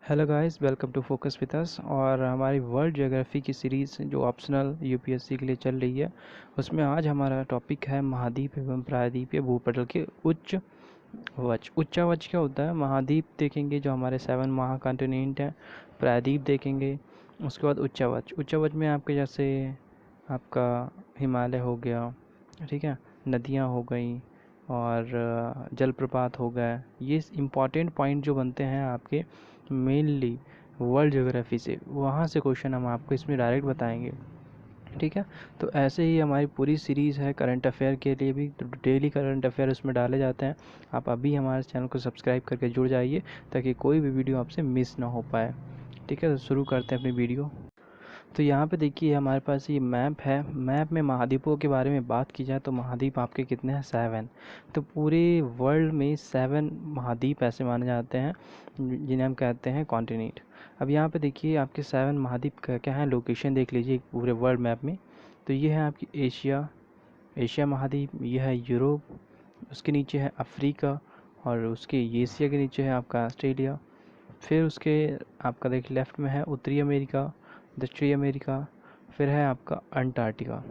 Hello guys, welcome to focus with us. और हमारी world geography की सीरीज़ जो ऑप्शनल यूपीएससी के लिए चल रही है, उसमें आज हमारा टॉपिक है महाद्वीप एवं प्रायद्वीपीय भूपटल के उच्चवच। उच्चावच क्या होता है? महाद्वीप देखेंगे जो हमारे 7 महाकॉन्टिनेंट हैं, प्रायद्वीप देखेंगे, उसके बाद उच्चावच। उच्चावच में आपके जैसे आपका हिमालय हो गया, ठीक है, नदियाँ हो गई और जलप्रपात हो गए। ये इम्पॉर्टेंट पॉइंट जो बनते हैं आपके मेनली वर्ल्ड ज्योग्राफी से, वहाँ से क्वेश्चन हम आपको इसमें डायरेक्ट बताएंगे, ठीक है। तो ऐसे ही हमारी पूरी सीरीज़ है करंट अफेयर के लिए भी, तो डेली करंट अफेयर उसमें डाले जाते हैं। आप अभी हमारे चैनल को सब्सक्राइब करके जुड़ जाइए ताकि कोई भी वीडियो आपसे मिस ना हो पाए, ठीक है। तो शुरू करते हैं अपनी वीडियो। तो यहाँ पे देखिए हमारे पास ये मैप है। मैप में महाद्वीपों के बारे में बात की जाए तो महाद्वीप आपके कितने हैं? 7। तो पूरे वर्ल्ड में 7 महाद्वीप ऐसे माने जाते हैं जिन्हें हम कहते हैं कॉन्टिनेंट। अब यहाँ पे देखिए आपके 7 महाद्वीप क्या क्या है, लोकेशन देख लीजिए पूरे वर्ल्ड मैप में। तो ये है आपकी एशिया महाद्वीप, ये है यूरोप, उसके नीचे है अफ्रीका, और उसके एशिया के नीचे है आपका ऑस्ट्रेलिया। फिर उसके आपका देखिए लेफ़्ट में है उत्तरी अमेरिका, दक्षिणी अमेरिका, फिर है आपका अंटार्कटिका,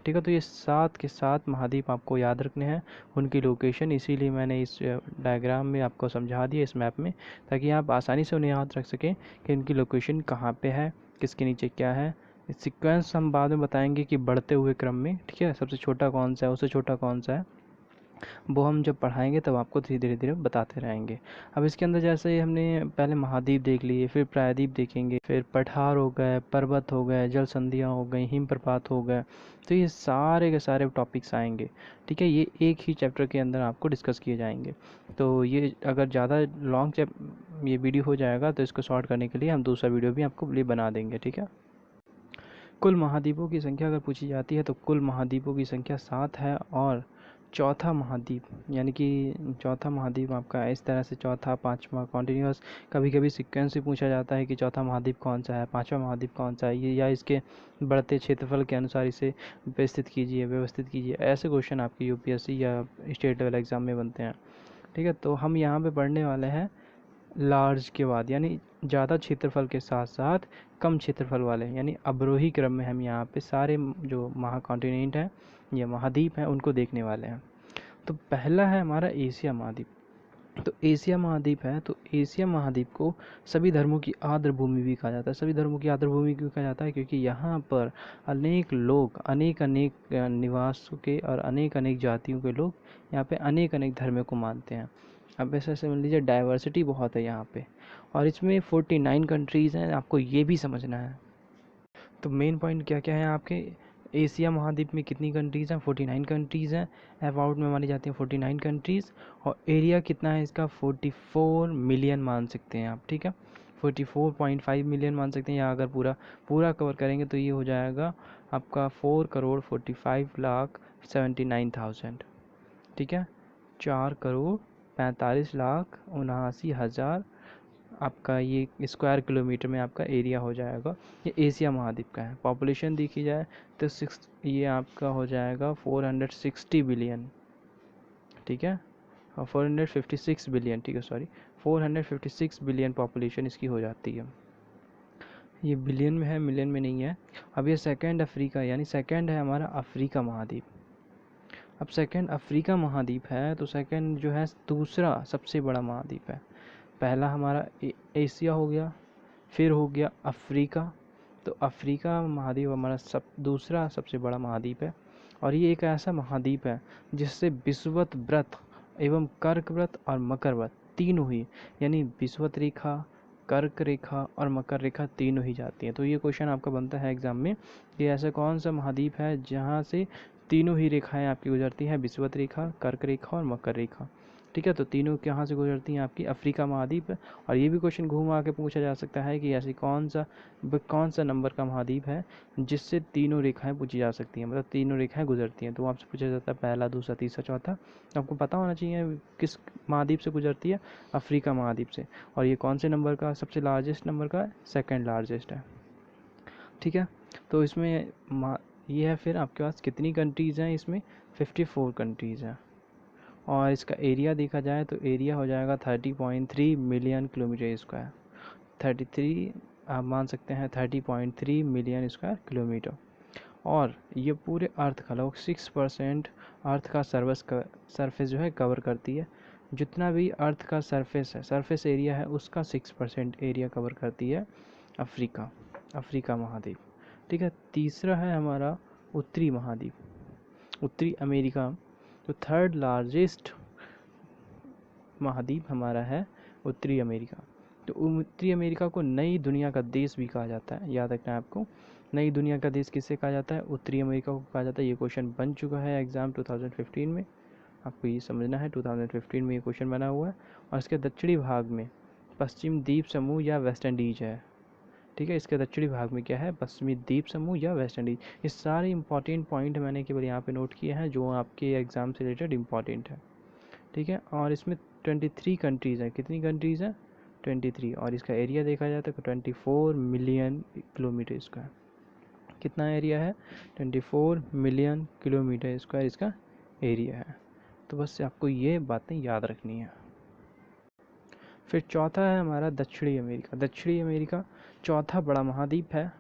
ठीक है। तो ये 7 के 7 महाद्वीप आपको याद रखने हैं, उनकी लोकेशन। इसीलिए मैंने इस डायग्राम में आपको समझा दिया इस मैप में, ताकि आप आसानी से उन्हें याद रख सकें कि उनकी लोकेशन कहाँ पे है, किसके नीचे क्या है। सीक्वेंस हम बाद में बताएंगे कि बढ़ते हुए क्रम में, ठीक है। सबसे छोटा कौन सा है, उससे छोटा कौन सा है, वो हम जब पढ़ाएंगे तब आपको धीरे धीरे बताते रहेंगे। अब इसके अंदर जैसे ही हमने पहले महाद्वीप देख लिए, फिर प्रायद्वीप देखेंगे, फिर पठार हो गए, पर्वत हो गए, जल संधियाँ हो गई, हिमप्रपात हो गए। तो ये सारे के सारे टॉपिक्स आएंगे, ठीक है। ये एक ही चैप्टर के अंदर आपको डिस्कस किए जाएंगे। तो ये अगर ज़्यादा लॉन्ग ये वीडियो हो जाएगा तो इसको शॉर्ट करने के लिए हम दूसरा वीडियो भी आपको लिए बना देंगे, ठीक है। कुल महाद्वीपों की संख्या अगर पूछी जाती है तो कुल महाद्वीपों की संख्या 7 है। और चौथा महाद्वीप, यानी कि चौथा महाद्वीप आपका इस तरह से चौथा पांचवा कॉन्टिन्यूस, कभी कभी सीक्वेंस भी पूछा जाता है कि चौथा महाद्वीप कौन सा है, पांचवा महाद्वीप कौन सा है, ये या इसके बढ़ते क्षेत्रफल के अनुसार इसे व्यवस्थित कीजिए। ऐसे क्वेश्चन आपके यूपीएससी या स्टेट लेवल एग्जाम में बनते हैं, ठीक है। तो हम यहाँ पे पढ़ने वाले हैं लार्ज के बाद, यानी ज़्यादा क्षेत्रफल के साथ साथ कम क्षेत्रफल वाले, यानी अवरोही क्रम में हम यहाँ पे सारे जो महाकॉन्टिनेंट हैं या महाद्वीप हैं उनको देखने वाले हैं। तो पहला है हमारा एशिया महाद्वीप। तो एशिया महाद्वीप है, तो एशिया महाद्वीप को सभी धर्मों की आर्द्र भूमि भी कहा जाता है। सभी धर्मों की आर्द्र भूमि क्यों कहा जाता है? क्योंकि यहाँ पर अनेक लोग, अनेक अनेक निवासों के और अनेक अनेक जातियों के लोग यहाँ पे अनेक अनेक धर्मों को मानते हैं। अब ऐसे समझ लीजिए डाइवर्सिटी बहुत है यहाँ पे, और इसमें 49 कंट्रीज़ हैं, आपको ये भी समझना है। तो मेन पॉइंट क्या क्या है आपके एशिया महाद्वीप में? कितनी कंट्रीज़ हैं? 49 कंट्रीज़ हैं, अबाउट में मानी जाती हैं 49 कंट्रीज़। और एरिया कितना है इसका? 44 मिलियन मान सकते हैं आप, ठीक है। 44.5 मिलियन मान सकते हैं, या अगर पूरा पूरा कवर करेंगे तो ये हो जाएगा आपका 4,45,79,000, ठीक है। 4,45,79,000 आपका ये स्क्वायर किलोमीटर में आपका एरिया हो जाएगा। ये एशिया महाद्वीप का है। पॉपुलेशन देखी जाए तो ये आपका हो जाएगा 460 बिलियन, ठीक है। और 456 बिलियन, ठीक है, सॉरी, 456 बिलियन पॉपुलेशन इसकी हो जाती है। ये बिलियन में है, मिलियन में नहीं है। अब ये सेकंड अफ्रीका, यानी सेकंड है हमारा अफ्रीका महाद्वीप। अब सेकंड अफ्रीका महाद्वीप है तो सेकंड जो है दूसरा सबसे बड़ा महाद्वीप है। पहला हमारा एशिया हो गया, फिर हो गया अफ्रीका। तो अफ्रीका महाद्वीप हमारा दूसरा सबसे बड़ा महाद्वीप है। और ये एक ऐसा महाद्वीप है जिससे विषुवत व्रत एवं कर्क व्रत और मकर व्रत तीनों ही, यानी विषुवत रेखा, कर्क रेखा और मकर रेखा तीनों ही जाती हैं। तो ये क्वेश्चन आपका बनता है एग्जाम में कि ऐसा कौन सा महाद्वीप है जहाँ से तीनों ही रेखाएं आपकी गुजरती हैं, विषुवत रेखा, कर्क रेखा और मकर रेखा, ठीक है। तो तीनों कहाँ से गुजरती हैं? आपकी अफ्रीका महाद्वीप है। और ये भी क्वेश्चन घूमा के पूछा जा सकता है कि ऐसी कौन सा नंबर का महाद्वीप है जिससे तीनों रेखाएं पूछी जा सकती हैं, मतलब तीनों रेखाएं गुजरती हैं। तो आपसे पूछा जाता है पहला, दूसरा, तीसरा, चौथा। तो आपको पता होना चाहिए किस महाद्वीप से गुजरती है, अफ्रीका महाद्वीप से। और ये कौन से नंबर का, सबसे लार्जेस्ट नंबर का है? सेकेंड लार्जेस्ट है, ठीक है। तो इसमें ये है। फिर आपके पास कितनी कंट्रीज़ हैं? इसमें 54 कंट्रीज़ हैं। और इसका एरिया देखा जाए तो एरिया हो जाएगा 30.3 मिलियन किलोमीटर स्क्वायर। 33 आप मान सकते हैं 30.3 मिलियन स्क्वायर किलोमीटर। और ये पूरे अर्थ का लगभग 6% अर्थ का सरफेस जो है कवर करती है। जितना भी अर्थ का सरफेस एरिया है उसका 6% एरिया कवर करती है अफ्रीका महाद्वीप। ठीक है, तीसरा है हमारा उत्तरी महाद्वीप, उत्तरी अमेरिका। तो थर्ड लार्जेस्ट महाद्वीप हमारा है उत्तरी अमेरिका। तो उत्तरी अमेरिका को नई दुनिया का देश भी कहा जाता है, याद रखना है आपको। नई दुनिया का देश किसे कहा जाता है? उत्तरी अमेरिका को कहा जाता है। ये क्वेश्चन बन चुका है एग्ज़ाम 2015 में, आपको ये समझना है 2015 में ये क्वेश्चन बना हुआ है। और इसके दक्षिणी भाग में पश्चिम द्वीप समूह या वेस्ट इंडीज है। ठीक है, इसके दक्षिणी भाग में क्या है? पश्चिमी द्वीप समूह या वेस्ट इंडीज। ये सारे इंपॉर्टेंट पॉइंट मैंने केवल यहाँ पे नोट किए हैं जो आपके एग्ज़ाम से रिलेटेड इंपॉर्टेंट है। ठीक है, और इसमें 23 कंट्रीज़ हैं। कितनी कंट्रीज़ हैं? 23। और इसका एरिया देखा जाए तो 24 मिलियन किलोमीटर स्क्वायर। कितना एरिया है? 24 मिलियन किलोमीटर स्क्वायर इसका एरिया है। तो बस आपको ये बातें याद रखनी है। फिर चौथा है हमारा दक्षिणी अमेरिका। दक्षिणी अमेरिका चौथा बड़ा महाद्वीप है।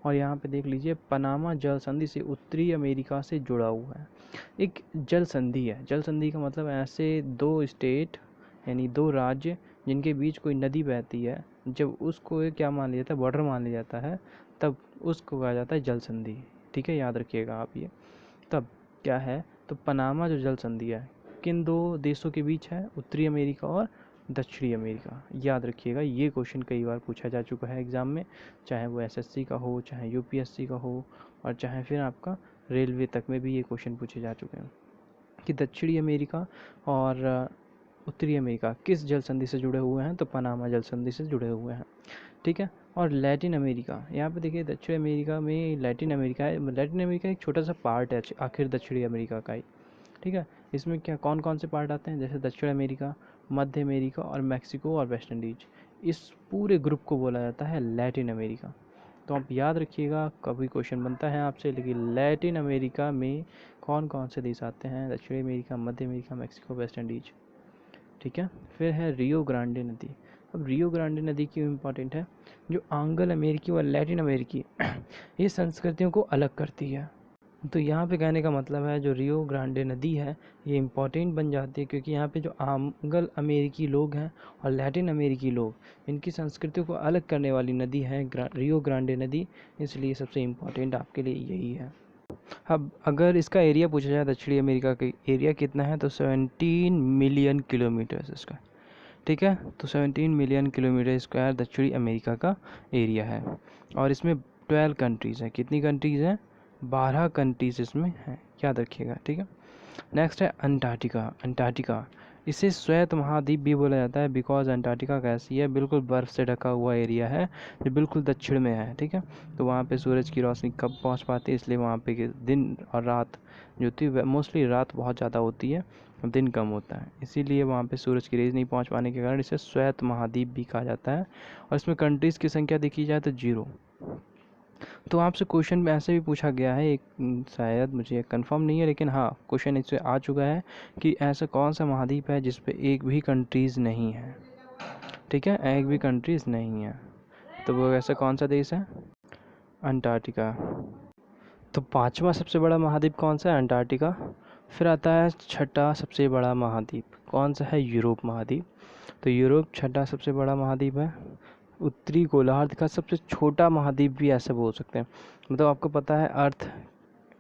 और यहाँ पे देख लीजिए पनामा जल संधि से उत्तरी अमेरिका से जुड़ा हुआ है। एक जल संधि है। जल संधि का मतलब ऐसे दो स्टेट यानी दो राज्य जिनके बीच कोई नदी बहती है, जब उसको क्या मान लिया जाता है? बॉर्डर मान लिया जाता है, तब उसको कहा जाता है जल संधि। ठीक है, याद रखिएगा आप ये। तब क्या है? तो पनामा जो जल संधि है किन दो देशों के बीच है? उत्तरी अमेरिका और दक्षिणी अमेरिका। याद रखिएगा, ये क्वेश्चन कई बार पूछा जा चुका है एग्ज़ाम में, चाहे वो एसएससी का हो, चाहे यूपीएससी का हो, और चाहे फिर आपका रेलवे तक में भी ये क्वेश्चन पूछे जा चुके हैं कि दक्षिणी अमेरिका और उत्तरी अमेरिका किस जल संधि से जुड़े हुए हैं? तो पनामा जल संधि से जुड़े हुए हैं। ठीक है, और लैटिन अमेरिका, यहाँ पे देखिए दक्षिण अमेरिका में लैटिन अमेरिका है। लैटिन अमेरिका एक छोटा सा पार्ट है आखिर दक्षिणी अमेरिका का ही। ठीक है, इसमें क्या कौन कौन से पार्ट आते हैं? जैसे दक्षिण अमेरिका, मध्य अमेरिका और मैक्सिको और वेस्ट इंडीज। इस पूरे ग्रुप को बोला जाता है लैटिन अमेरिका। तो आप याद रखिएगा, कभी क्वेश्चन बनता है आपसे, लेकिन लैटिन अमेरिका में कौन कौन से देश आते हैं? दक्षिणी अमेरिका, मध्य अमेरिका, मैक्सिको, वेस्ट इंडीज। ठीक है, फिर है रियो ग्रांडे नदी। अब रियो ग्रांडे नदी क्यों इम्पोर्टेंट है? जो एंग्लो अमेरिकी और लैटिन अमेरिकी ये संस्कृतियों को अलग करती है। तो यहाँ पे कहने का मतलब है जो रियो ग्रांडे नदी है ये इम्पॉर्टेंट बन जाती है क्योंकि यहाँ पे जो एंग्लो अमेरिकी लोग हैं और लैटिन अमेरिकी लोग, इनकी संस्कृति को अलग करने वाली नदी है रियो ग्रांडे नदी, इसलिए सबसे इम्पॉर्टेंट आपके लिए यही है। अब अगर इसका एरिया पूछा जाए दक्षिणी अमेरिका का एरिया कितना है, तो 17 मिलियन किलोमीटर इसका। ठीक है, तो 17 मिलियन किलोमीटर स्क्वायर दक्षिणी अमेरिका का एरिया है। और इसमें 12 कंट्रीज़ हैं। कितनी कंट्रीज़ हैं? 12 कंट्रीज़ इसमें हैं, याद रखिएगा। ठीक है, नेक्स्ट है अंटार्कटिका। इसे श्वेत महाद्वीप भी बोला जाता है बिकॉज अंटार्कटिका कैसी है? बिल्कुल बर्फ़ से ढका हुआ एरिया है जो बिल्कुल दक्षिण में है। ठीक है, तो वहाँ पे सूरज की रोशनी कब पहुँच पाती है, इसलिए वहाँ पे दिन और रात जो होती है मोस्टली रात बहुत ज़्यादा होती है, दिन कम होता है, इसीलिए वहाँ पे सूरज की रेज नहीं पहुँच पाने के कारण इसे श्वेत महाद्वीप भी कहा जाता है। और इसमें कंट्रीज़ की संख्या देखी जाए तो 0। तो आपसे क्वेश्चन में ऐसे भी पूछा गया है, एक शायद मुझे कंफर्म नहीं है, लेकिन हाँ क्वेश्चन इससे आ चुका है कि ऐसा कौन सा महाद्वीप है जिस पे एक भी कंट्रीज़ नहीं है। ठीक है, एक भी कंट्रीज़ नहीं है, तो वो ऐसा कौन सा देश है? अंटार्कटिका। तो पांचवा सबसे बड़ा महाद्वीप कौन सा है? अंटार्कटिका। फिर आता है छठा सबसे बड़ा महाद्वीप, कौन सा है? यूरोप महाद्वीप। तो यूरोप छठा सबसे बड़ा महाद्वीप है। उत्तरी गोलार्ध का सबसे छोटा महाद्वीप भी ऐसे बोल सकते हैं। मतलब आपको पता है अर्थ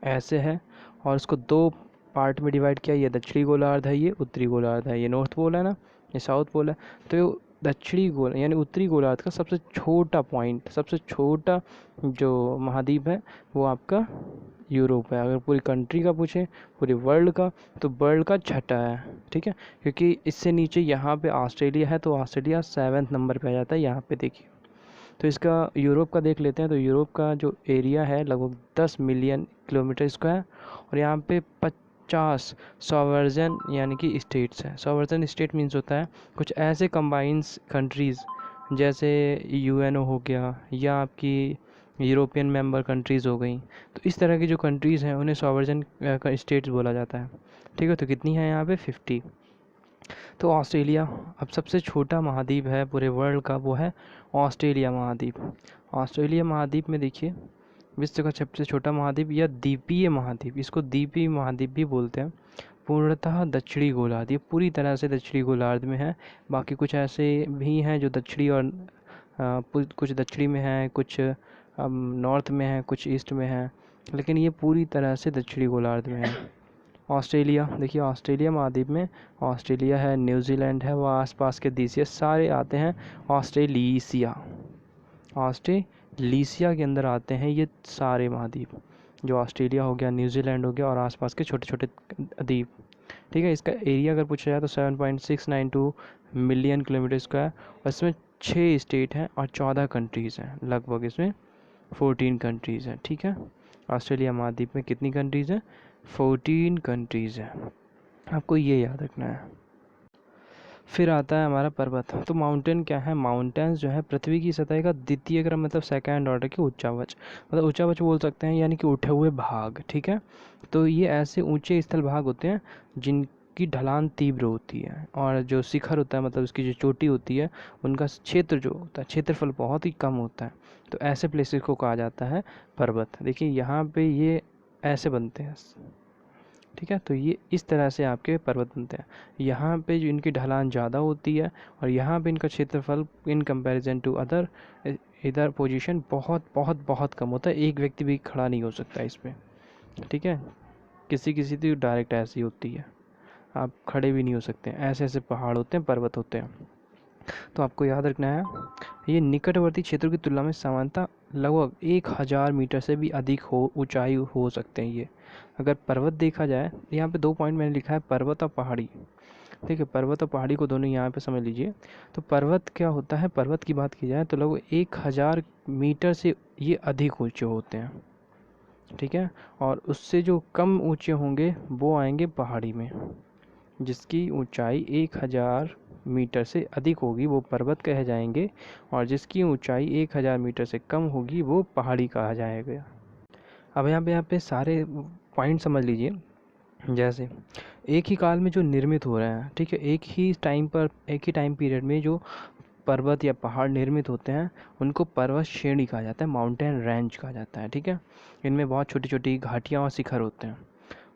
ऐसे है और इसको 2 पार्ट में डिवाइड किया, ये दक्षिणी गोलार्ध है, ये उत्तरी गोलार्ध है, ये नॉर्थ पोल है ना, ये साउथ पोल है। तो दक्षिणी गोल यानी उत्तरी गोलार्ध का सबसे छोटा पॉइंट, सबसे छोटा जो महाद्वीप है वो आपका यूरोप है। अगर पूरी कंट्री का पूछें, पूरे वर्ल्ड का, तो वर्ल्ड का छठा है। ठीक है, क्योंकि इससे नीचे यहाँ पे ऑस्ट्रेलिया है, तो ऑस्ट्रेलिया 7वें नंबर पे आ जाता है यहाँ पे देखिए। तो इसका यूरोप का देख लेते हैं। तो यूरोप का जो एरिया है लगभग 10 मिलियन किलोमीटर स्क्वायर, और यहाँ पे 50 सॉवर्जन यानी कि स्टेट्स हैं। सॉवर्जन स्टेट मीन्स होता है कुछ ऐसे कंबाइंस कंट्रीज़ जैसे यूएनओ हो गया या आपकी यूरोपियन मेंबर कंट्रीज़ हो गई। तो इस तरह की जो कंट्रीज़ हैं उन्हें सॉवर्जन स्टेट्स बोला जाता है। ठीक है, तो कितनी है यहाँ पे? 50। तो ऑस्ट्रेलिया अब सबसे छोटा महाद्वीप है पूरे वर्ल्ड का, वो है ऑस्ट्रेलिया महाद्वीप। ऑस्ट्रेलिया महाद्वीप में देखिए विश्व का सबसे छोटा महाद्वीप या द्वीपीय महाद्वीप, इसको द्वीपीय महाद्वीप भी बोलते हैं, पूर्णतः दक्षिणी गोलार्ध, ये पूरी तरह से दक्षिणी गोलार्ध में है। बाकी कुछ ऐसे भी हैं जो दक्षिणी और कुछ दक्षिणी में है, कुछ नॉर्थ में है, कुछ ईस्ट में है, लेकिन ये पूरी तरह से दक्षिणी गोलार्ध में है। ऑस्ट्रेलिया देखिए, ऑस्ट्रेलिया महाद्वीप में ऑस्ट्रेलिया है, न्यूजीलैंड है, व आसपास के देश ये सारे आते हैं ऑस्ट्रेलिसिया। ऑस्ट्रेलिसिया के अंदर आते हैं ये सारे महाद्वीप, जो ऑस्ट्रेलिया हो गया, न्यूजीलैंड हो गया और आसपास के छोटे छोटे द्वीप। ठीक है, इसका एरिया अगर पूछा जाए तो 7.692 मिलियन किलोमीटर स्क्वायर, और इसमें 6 स्टेट हैं और 14 कंट्रीज़ हैं, लगभग इसमें 14 कंट्रीज़ हैं। ठीक है, ऑस्ट्रेलिया महाद्वीप में कितनी कंट्रीज़ हैं? 14 कंट्रीज़ हैं, आपको ये याद रखना है। फिर आता है हमारा पर्वत। तो माउंटेन क्या है? माउंटेन्स जो है पृथ्वी की सतह का द्वितीय क्रम मतलब सेकंड ऑर्डर के उच्चावच, मतलब उच्चावच बोल सकते हैं, यानी कि उठे हुए भाग। ठीक है, तो ये ऐसे ऊंचे स्थल भाग होते हैं जिनकी ढलान तीव्र होती है, और जो शिखर होता है मतलब उसकी जो चोटी होती है उनका क्षेत्र जो होता है, क्षेत्रफल बहुत ही कम होता है। तो ऐसे प्लेसेस को कहा जाता है पर्वत। देखिए यहाँ पे ये ऐसे बनते हैं। ठीक है, तो ये इस तरह से आपके पर्वत बनते हैं। यहाँ पे जो इनकी ढलान ज़्यादा होती है और यहाँ पे इनका क्षेत्रफल इन कंपैरिजन टू अदर इधर पोजीशन बहुत बहुत बहुत कम होता है। एक व्यक्ति भी खड़ा नहीं हो सकता इस पे। ठीक है, किसी किसी तो डायरेक्ट ऐसी होती है, आप खड़े भी नहीं हो सकते, ऐसे ऐसे पहाड़ होते हैं, पर्वत होते हैं। तो आपको याद रखना है, ये निकटवर्ती क्षेत्रों की तुलना में सामान्यतः लगभग 1000 मीटर से भी अधिक ऊंचाई हो सकते हैं ये। अगर पर्वत देखा जाए, यहाँ पे 2 पॉइंट मैंने लिखा है, पर्वत और पहाड़ी। ठीक है, पर्वत और पहाड़ी को दोनों यहाँ पे समझ लीजिए। तो पर्वत क्या होता है? पर्वत की बात की जाए तो लगभग 1000 मीटर से ये अधिक ऊंचे होते हैं। ठीक है, और उससे जो कम ऊंचे होंगे वो आएंगे पहाड़ी में। जिसकी ऊंचाई 1000 मीटर से अधिक होगी वो पर्वत कहे जाएंगे, और जिसकी ऊंचाई 1000 मीटर से कम होगी वो पहाड़ी कहा जाएगा। अब यहाँ पे सारे पॉइंट समझ लीजिए। जैसे एक ही काल में जो निर्मित हो रहे हैं, ठीक है, एक ही टाइम पीरियड में जो पर्वत या पहाड़ निर्मित होते हैं उनको पर्वत श्रेणी कहा जाता है, माउंटेन रेंज कहा जाता है। ठीक है, इनमें बहुत छोटी छोटी घाटियाँ और शिखर होते हैं,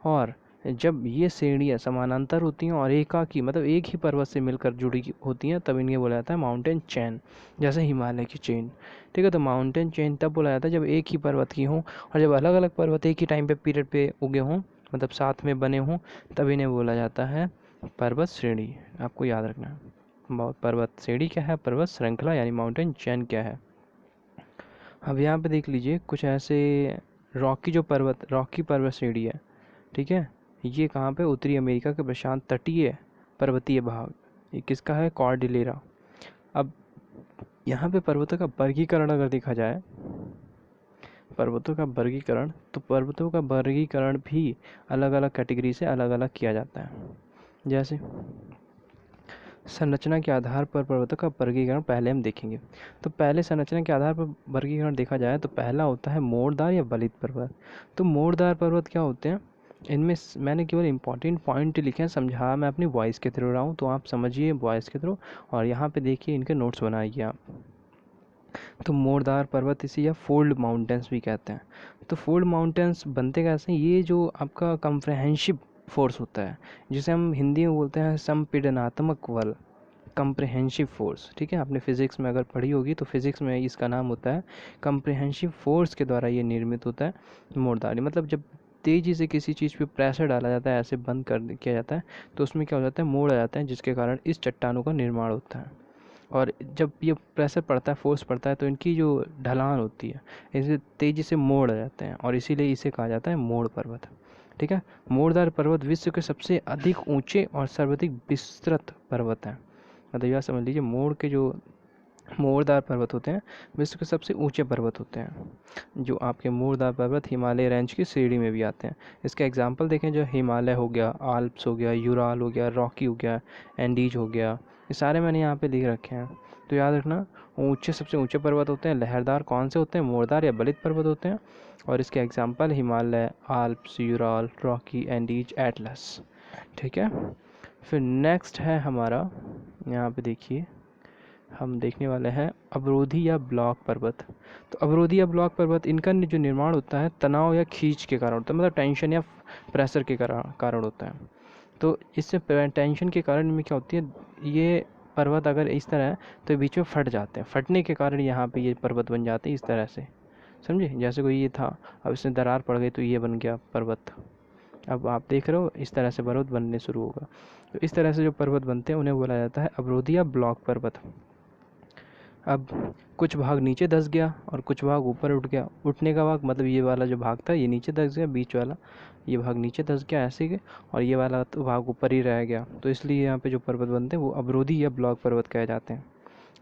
और जब ये श्रेणियाँ समानांतर होती हैं और एकाकी मतलब एक ही पर्वत से मिलकर जुड़ी होती हैं तब इन्हें बोला जाता है माउंटेन चेन, जैसे हिमालय की चेन। ठीक है, तो माउंटेन चेन तब बोला जाता है जब एक ही पर्वत की हों, और जब अलग अलग पर्वत एक ही टाइम पे पीरियड पे उगे हों, मतलब साथ में बने हों, तब इन्हें बोला जाता है पर्वत श्रेणी। आपको याद रखना है, पर्वत श्रेणी क्या है, पर्वत श्रृंखला यानी माउंटेन चेन क्या है। अब यहाँ पे देख लीजिए कुछ ऐसे रॉकी पर्वत श्रेणी है। ठीक है, ये कहाँ पे? उत्तरी अमेरिका के प्रशांत तटीय पर्वतीय भाग, ये किसका है? कॉर्डिलेरा। अब यहाँ पे पर्वतों का वर्गीकरण अगर देखा जाए, पर्वतों का वर्गीकरण, तो पर्वतों का वर्गीकरण भी अलग अलग कैटेगरी से अलग अलग किया जाता है। जैसे संरचना के आधार पर पर्वतों का वर्गीकरण पहले हम देखेंगे। तो पहले संरचना के आधार पर वर्गीकरण देखा जाए तो पहला होता है मोड़दार या बलित पर्वत। तो मोड़दार पर्वत क्या होते हैं? इनमें मैंने केवल इंपॉर्टेंट पॉइंट लिखे हैं, समझा मैं अपनी वॉइस के थ्रू रहा हूँ, तो आप समझिए वॉइस के थ्रू, और यहाँ पे देखिए इनके नोट्स बनाइए आप। तो मोड़दार पर्वत इसे या फोल्ड माउंटेन्स भी कहते हैं। तो फोल्ड माउंटेन्स बनते कैसे हैं? ये जो आपका कंप्रहेंसिव फोर्स होता है, जिसे हम हिंदी में बोलते हैं संपीड़नात्मक बल, कंप्रहेंसिव फोर्स। ठीक है, आपने फिजिक्स में अगर पढ़ी होगी तो फिजिक्स में इसका नाम होता है कंप्रहेंसिव फोर्स के द्वारा ये निर्मित होता है मोड़दारी। मतलब जब तेज़ी से किसी चीज़ पे प्रेशर डाला जाता है, ऐसे बंद कर किया जाता है, तो उसमें क्या हो जाता है? मोड़ आ जाता है, जिसके कारण इस चट्टानों का निर्माण होता है। और जब ये प्रेशर पड़ता है, फोर्स पड़ता है, तो इनकी जो ढलान होती है इसे तेज़ी से मोड़ आ जाते हैं, और इसीलिए इसे कहा जाता है मोड़ पर्वत। ठीक है, मोड़दार पर्वत विश्व के सबसे अधिक ऊंचे और सर्वाधिक विस्तृत पर्वत हैं। मतलब यह समझ लीजिए मोड़दार पर्वत होते हैं विश्व के सबसे ऊंचे पर्वत होते हैं। जो आपके मोड़दार पर्वत हिमालय रेंज की श्रेणी में भी आते हैं। इसका एग्जांपल देखें, जो हिमालय हो गया, आल्प्स हो गया, यूराल हो गया, रॉकी हो गया, एंडीज हो गया, ये सारे मैंने यहाँ पे लिख रखे हैं। तो याद रखना, सबसे ऊंचे पर्वत होते हैं लहरदार कौन से होते हैं? मोड़दार या बलित पर्वत होते हैं। और इसके example Himalaya, Alps, Ural, Rocky, Andes, Atlas. ठीक है, फिर नेक्स्ट है हमारा, यहाँ पे देखिए हम देखने वाले हैं अवरोधी या ब्लॉक पर्वत। तो अवरोधी या ब्लॉक पर्वत, इनका जो निर्माण होता है तनाव या खींच के कारण होता है, मतलब टेंशन या प्रेशर के कारण होता है। तो इससे टेंशन के कारण में क्या होती है, ये पर्वत अगर इस तरह है तो बीच में फट जाते हैं, फटने के कारण यहाँ पे ये पर्वत बन जाते हैं इस तरह से, समझे। जैसे कोई ये था, अब इसमें दरार पड़ गई तो ये बन गया पर्वत। अब आप देख रहे हो इस तरह से पर्वत बनने शुरू होगा। तो इस तरह से जो पर्वत बनते हैं उन्हें बोला जाता है अवरोधी या ब्लॉक पर्वत। अब कुछ भाग नीचे धंस गया और कुछ भाग ऊपर उठ गया। उठने का भाग मतलब ये वाला जो भाग था ये नीचे धंस गया, बीच वाला ये भाग नीचे धंस गया ऐसे के, और ये वाला तो भाग ऊपर ही रह गया। तो इसलिए यहाँ पे जो पर्वत बनते हैं वो अवरोधी या ब्लॉक पर्वत कहे जाते हैं,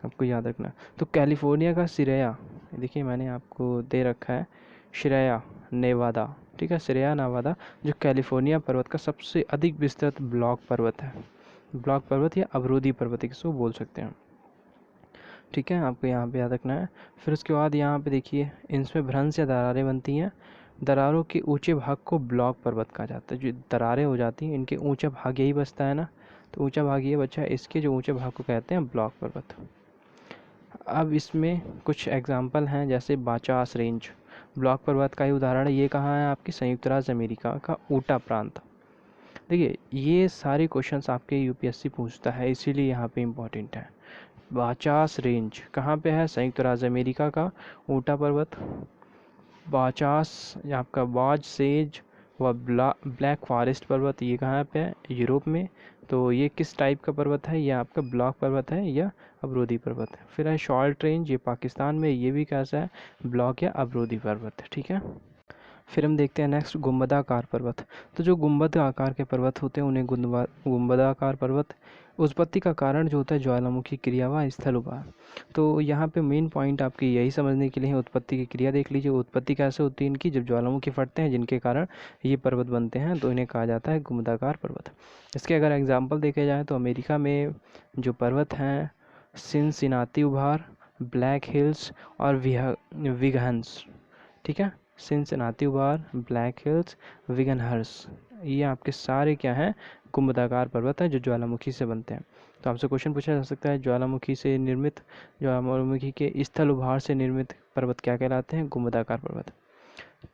आपको याद रखना। तो कैलिफोर्निया का सिरेया, देखिए मैंने आपको दे रखा है श्रेया नेवादा, ठीक है, श्रेया नेवादा जो कैलिफोर्निया पर्वत का सबसे अधिक विस्तृत ब्लॉक पर्वत है। ब्लॉक पर्वत या अवरोधी पर्वत इसको बोल सकते हैं, ठीक है, आपको यहाँ पे याद रखना है। फिर उसके बाद यहाँ पे देखिए इनमें भ्रंश या दरारें बनती हैं। दरारों के ऊंचे भाग को ब्लॉक पर्वत कहा जाता है। जो दरारें हो जाती हैं इनके ऊंचा भाग यही बचता है ना, तो ऊंचा भाग ये बचा है, इसके जो ऊंचे भाग को कहते हैं ब्लॉक पर्वत। अब इसमें कुछ एग्जाम्पल हैं, जैसे बाचास रेंज ब्लॉक पर्वत का ही उदाहरण है। ये कहाँ है, आपकी संयुक्त राज्य अमेरिका का ऊटा प्रांत। देखिए ये सारे क्वेश्चंस आपके यूपीएससी पूछता है, इसीलिए यहाँ पे इम्पोर्टेंट है। बाचास रेंज कहाँ पे है, संयुक्त राज्य अमेरिका का ऊटा पर्वत। बाचास आपका बाज सेज व ब्लैक फॉरेस्ट पर्वत ये कहाँ पे है, यूरोप में। तो ये किस टाइप का पर्वत है, ये आपका ब्लॉक पर्वत है या अवरोधी पर्वत है। फिर है शॉर्ट रेंज, ये पाकिस्तान में, ये भी कैसा है, ब्लॉक या अवरोधी पर्वत है, ठीक है। फिर हम देखते हैं नेक्स्ट गुंबदाकार पर्वत। तो जो गुंबद आकार के पर्वत होते हैं उन्हें गुंबदाकार पर्वत। उत्पत्ति का कारण जो होता है ज्वालामुखी क्रिया व स्थल उभार। तो यहाँ पे मेन पॉइंट आपकी यही समझने के लिए है, उत्पत्ति की क्रिया देख लीजिए। उत्पत्ति कैसे होती है इनकी, जब ज्वालामुखी फटते हैं जिनके कारण ये पर्वत बनते हैं तो इन्हें कहा जाता है गुंबदाकार पर्वत। इसके अगर एग्जाम्पल देखे जाए तो अमेरिका में जो पर्वत हैं सिनसिनाटी उभार, ब्लैक हिल्स और विगहन्स, ठीक है। सिनसिनाटी उभार, ब्लैक हिल्स, विगनहर्स, ये आपके सारे क्या हैं, गुंबदाकार पर्वत हैं जो ज्वालामुखी से बनते हैं। तो आपसे क्वेश्चन पूछा जा सकता है ज्वालामुखी के स्थल उभार से निर्मित पर्वत क्या कहलाते हैं, गुंबदाकार पर्वत।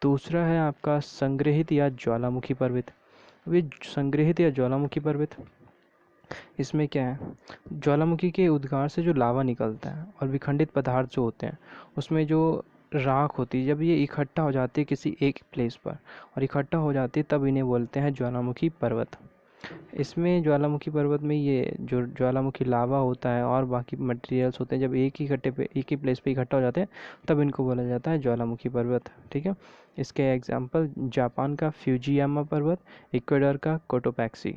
दूसरा है आपका संग्रहित या ज्वालामुखी पर्वत। वे संग्रहित या ज्वालामुखी पर्वत, इसमें क्या है, ज्वालामुखी के उद्गार से जो लावा निकलता है और विखंडित पदार्थ जो होते हैं उसमें जो राख होती है, जब ये इकट्ठा हो जाती है किसी एक प्लेस पर और इकट्ठा हो जाती है तब इन्हें बोलते हैं ज्वालामुखी पर्वत। इसमें ज्वालामुखी पर्वत में ये जो ज्वालामुखी लावा होता है और बाकी मटेरियल्स होते हैं जब एक ही प्लेस पे इकट्ठा हो जाते हैं तब इनको बोला जाता है ज्वालामुखी पर्वत, ठीक है। इसके एग्जांपल जापान का फ्यूजियामा पर्वत, इक्वाडोर का कोटोपैक्सी,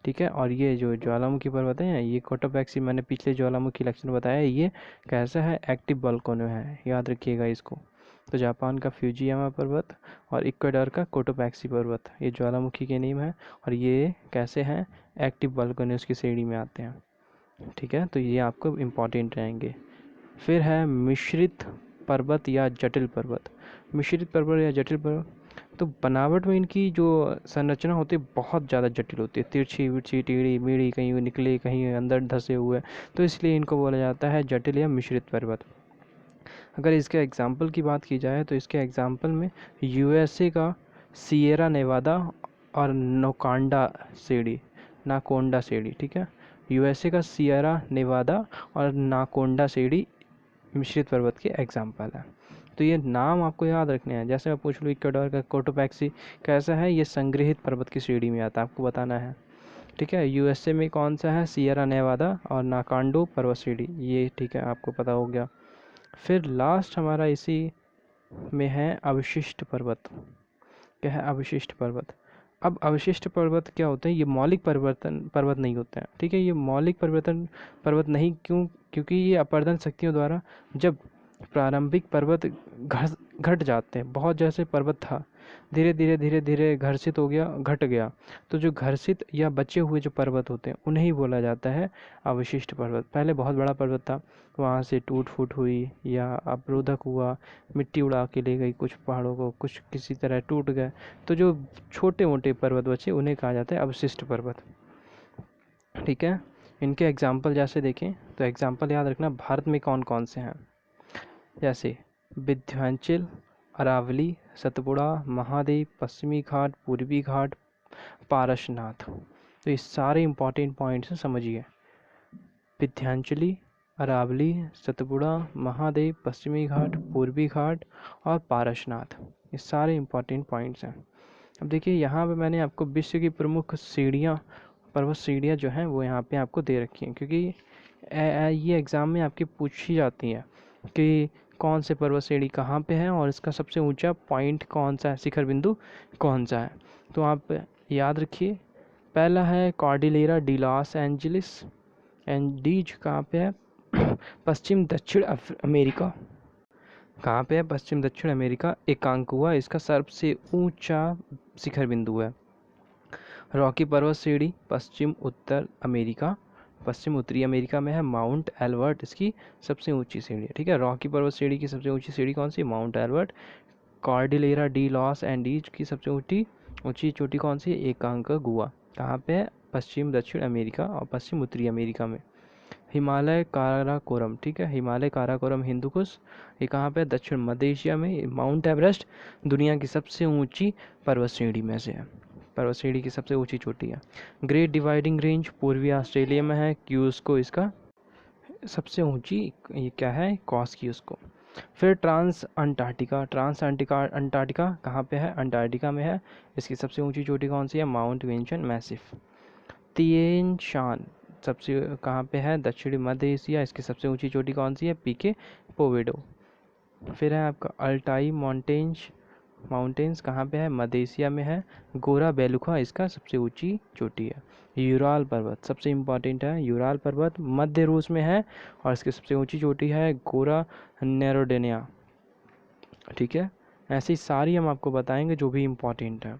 ठीक है। और ये जो ज्वालामुखी पर्वत है ये कोटोपैक्सी मैंने पिछले ज्वालामुखी लेक्चर में बताया, ये कैसा है, एक्टिव वोल्केनो है, याद रखिएगा इसको। तो जापान का फ्यूजियामा पर्वत और इक्वाडोर का कोटोपैक्सी पर्वत ये ज्वालामुखी के नेम है और ये कैसे हैं, एक्टिव वोल्केनोज की श्रेणी में आते हैं, ठीक है। तो ये आपको इम्पॉर्टेंट रहेंगे। फिर है मिश्रित पर्वत या जटिल पर्वत। मिश्रित पर्वत या जटिल पर्वत, तो बनावट में इनकी जो संरचना होती है बहुत ज़्यादा जटिल होती है, तिरछी विरछी टेढ़ी मेढ़ी, कहीं निकले कहीं अंदर धंसे हुए, तो इसलिए इनको बोला जाता है जटिल या मिश्रित पर्वत। अगर इसके एग्जाम्पल की बात की जाए तो इसके एग्जाम्पल में यूएसए का सिएरा नेवादा और नाकोंडा सेडी, ठीक है। यूएसए का सिएरा नेवादा और नाकोंडा सेडी मिश्रित पर्वत के एग्जाम्पल है। तो ये नाम आपको याद रखने हैं। जैसे मैं पूछ लूँ इक्वाडोर का कोटोपैक्सी कैसा है, ये संग्रहित पर्वत की श्रेणी में आता है, आपको बताना है, ठीक है। यूएसए में कौन सा है, सिएरा नेवादा और नाकांडो पर्वत श्रेणी, ये ठीक है आपको पता हो गया। फिर लास्ट हमारा इसी में है अवशिष्ट पर्वत। क्या है, अवशिष्ट पर्वत। अब अवशिष्ट पर्वत क्या होते हैं, ये मौलिक पर्वत नहीं होते हैं, ठीक है। ये मौलिक पर्वत नहीं, क्योंकि ये अपरदन शक्तियों द्वारा जब प्रारंभिक पर्वत घट जाते हैं, बहुत जैसे पर्वत था धीरे धीरे घर्षित हो गया, घट गया, तो जो घर्षित या बचे हुए जो पर्वत होते हैं उन्हें ही बोला जाता है अवशिष्ट पर्वत। पहले बहुत बड़ा पर्वत था, वहाँ से टूट फूट हुई या अवरोधक हुआ, मिट्टी उड़ा के ले गई कुछ पहाड़ों को, कुछ किसी तरह टूट गए, तो जो छोटे मोटे पर्वत बचे उन्हें कहा जाता है अवशिष्ट पर्वत। ठीक है। इनके एग्जाम्पल जैसे देखें तो एग्जाम्पल याद रखना भारत में कौन कौन से हैं, जैसे विंध्याचल, अरावली, सतपुड़ा, महादेव, पश्चिमी घाट, पूर्वी घाट, पारसनाथ। तो ये सारे इंपॉर्टेंट पॉइंट्स हैं, समझिए। विंध्याचली, अरावली, सतपुड़ा, महादेव, पश्चिमी घाट, पूर्वी घाट और पारसनाथ, ये सारे इंपॉर्टेंट पॉइंट्स हैं। अब देखिए यहाँ पे मैंने आपको विश्व की प्रमुख सीढ़ियाँ, पर्वत सीढ़ियाँ जो हैं वो यहाँ पे आपको दे रखी हैं, क्योंकि ये एग्ज़ाम में आपकी पूछी जाती हैं कि कौन से पर्वत श्रेणी कहाँ पे है और इसका सबसे ऊंचा पॉइंट कौन सा है, शिखर बिंदु कौन सा है। तो आप याद रखिए, पहला है Cordillera de Los Angeles Andes, कहाँ पे है, पश्चिम दक्षिण अमेरिका। कहाँ पे है, पश्चिम दक्षिण अमेरिका, एकांकुआ इसका सबसे ऊंचा शिखर बिंदु है। रॉकी पर्वत श्रेणी पश्चिम उत्तर अमेरिका, पश्चिम उत्तरी अमेरिका में है। माउंट एल्बर्ट इसकी सबसे ऊंची सीढ़ी है। ठीक है, रॉकी पर्वत श्रेणी की सबसे ऊंची सीढ़ी कौन सी, Mount Elbert. Cordillera de los Andes की सबसे ऊंची चोटी कौन सी है, एकांकागुआ। कहाँ पे है, पश्चिम दक्षिण अमेरिका और पश्चिम उत्तरी अमेरिका में। हिमालय काराकोरम, ठीक है, हिमालय काराकोरम हिंदुकुश, ये कहाँ पे है, दक्षिण मध्य एशिया में। माउंट एवरेस्ट दुनिया की सबसे ऊंची पर्वत श्रेणी में से है, पर्वत श्रेणी की सबसे ऊंची चोटी है। ग्रेट डिवाइडिंग रेंज पूर्वी ऑस्ट्रेलिया में है, क्यूस्को इसका सबसे ऊंची, ये क्या है, कॉस्क्यूस्को। फिर ट्रांस अंटार्कटिका कहाँ पे है, अंटार्कटिका में है, इसकी सबसे ऊंची चोटी कौन सी है, माउंट विंसन मैसिफ। तिएन शान सबसे कहाँ पे है, दक्षिणी मध्य एशिया, इसकी सबसे ऊंची चोटी कौन सी है, पीके पोवेडो। फिर है आपका अल्टाई माउंटेन्स कहाँ पे है, मध्य एशिया में है, गोरा बेलुखा इसका सबसे ऊंची चोटी है। यूराल पर्वत सबसे इम्पोर्टेंट है, यूराल पर्वत मध्य रूस में है और इसकी सबसे ऊंची चोटी है गोरा नेरोडेनिया। ठीक है, ऐसी सारी हम आपको बताएंगे जो भी इम्पोर्टेंट है।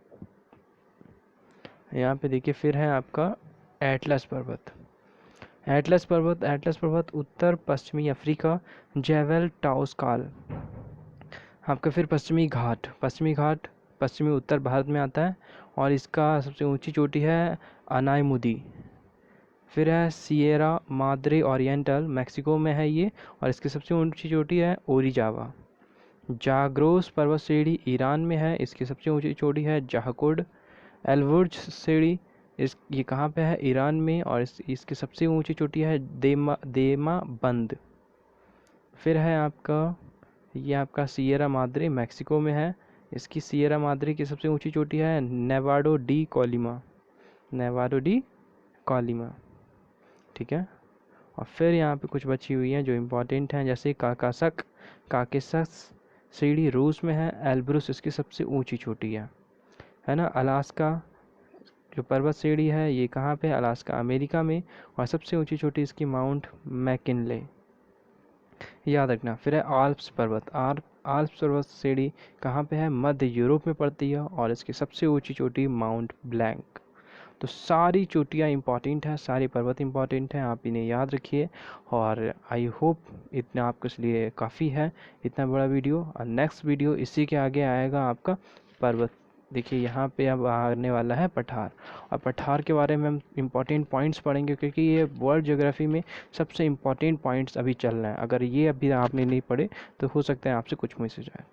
यहाँ पे देखिए, फिर है आपका एटलस पर्वत। एटलस पर्वत उत्तर पश्चिमी अफ्रीका, जेवेल टाउस्काल। आपका फिर पश्चिमी घाट पश्चिमी उत्तर भारत में आता है और इसका सबसे ऊंची चोटी है अनायमुदी। फिर है सिएरा माद्रे ओरिएंटल, मैक्सिको में है ये और इसकी सबसे ऊंची चोटी है ओरिजावा। जाग्रोस पर्वत श्रेणी ईरान में है, इसकी सबसे ऊंची चोटी है जाहकुड। एलबुर्ज श्रेणी ये कहाँ पे है, ईरान में और इसकी सबसे ऊंची चोटी है देमा बंद। फिर है ये आपका सिएरा माद्रे मैक्सिको में है, इसकी सिएरा माद्रे की सबसे ऊंची चोटी है नेवाडो डी कॉलिमा। ठीक है, और फिर यहाँ पे कुछ बची हुई हैं जो इम्पोर्टेंट हैं, जैसे काकेसस सीढ़ी रूस में है, एल्ब्रुस इसकी सबसे ऊंची चोटी है ना। अलास्का जो पर्वत श्रेणी है ये कहाँ पे, अलास्का अमेरिका में और सबसे ऊंची चोटी इसकी माउंट मैकिनले, याद रखना। फिर है आल्प्स पर्वत श्रेणी कहाँ पे है, मध्य यूरोप में पड़ती है और इसकी सबसे ऊंची चोटी माउंट ब्लैंक। तो सारी चोटियाँ इंपॉर्टेंट हैं, सारे पर्वत इंपॉर्टेंट हैं, आप इन्हें याद रखिए। और आई होप इतना आपके लिए काफ़ी है, इतना बड़ा वीडियो। और नेक्स्ट वीडियो इसी के आगे आएगा आपका पर्वत। देखिए यहाँ पे अब आने वाला है पठार, और पठार के बारे में हम इम्पोर्टेंट पॉइंट्स पढ़ेंगे, क्योंकि ये वर्ल्ड ज्योग्राफी में सबसे इम्पोर्टेंट पॉइंट्स अभी चल रहे हैं। अगर ये अभी आपने नहीं पढ़े तो हो सकता है आपसे कुछ मिस हो जाए।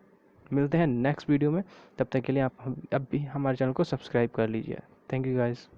मिलते हैं नेक्स्ट वीडियो में, तब तक के लिए आप अब भी हमारे चैनल को सब्सक्राइब कर लीजिए। Thank you guys.